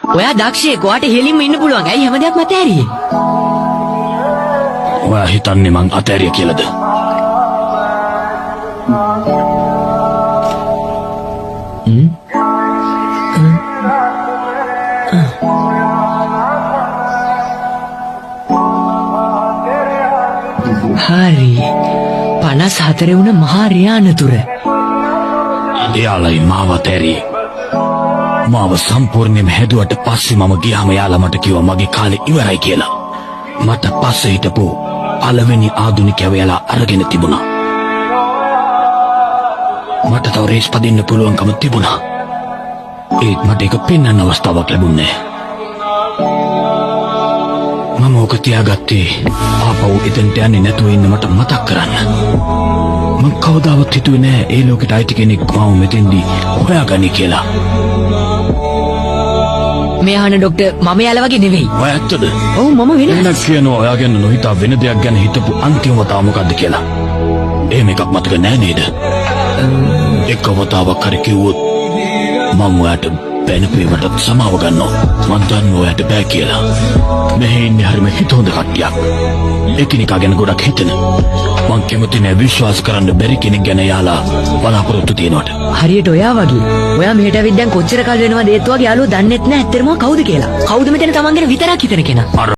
ඔයා දක්ෂයෙක්. ඔයාට හෙලින්ම ඉන්න පුළුවන්. ඇයි හැම දෙයක්ම අතෑරියේ? ඔයා හිතන්නේ මං අතෑරිය කියලාද? හරි. 54 වුණ මහා රියානතුර. එයාලයි මාව අතෑරියේ. මාව සම්පූර්ණයෙන්ම හැදුවට පස්සේ මම ගියාම යාලා මට කිව්වා මගේ කාලේ ඉවරයි කියලා. මට පස්සේ හිටපු පළවෙනි ආධුනිකයව යාලා අරගෙන තිබුණා. මට තව රේස් පදින්න පුළුවන්කම තිබුණා. ඒත් මට ඒක පෙන්වන්න අවස්ථාවක් ලැබුණේ නැහැ. මම ඕක තියාගත්තේ ආපහු එතනට යන්නේ නැතුව ඉන්න මට මතක් කරන්න. මං කවදාවත් හිතුවේ නෑ ඒ ලෝකෙට අයිති කෙනෙක් මාව මෙතෙන්දී හොයාගනි කියලා. මේ අහන ડોක්ටර් මම යාලා වගේ නෙවෙයි. ඔය ඇත්තද? ඔව් මම වෙනස්. වෙනස් කියනවා ඔයා ගැන නොහිතා වෙන දෙයක් ගැන හිතපු අන්තිම වතාව මොකද්ද කියලා. එහෙම එකක් මතක නෑ නේද? එක වතාවක් හරි කිව්වොත් මම ඔයාට බැනපේවට සමාව ගන්නවා. මං දන්නවා ඔයාට බෑ කියලා. මෙහි ඉන්නේ හරිම හිත හොඳ කට්ටියක්. එකිනෙකා ගැන ගොඩක් හිතන. මං කැමති නෑ විශ්වාස කරන්න බැරි කෙනෙක් ගැන යාලා බලාපොරොත්තු තියනවට. හරියට ඔයා වගේ. ඔයා මෙහෙට ඇවිත් දැන් කොච්චර කල් වෙනවද ඒත් වගේ යාළුවෝ දන්නෙත් නෑ ඇත්තටම කවුද කියලා. කවුද මෙතන තමන් ගැන විතරක් හිතන කෙනා.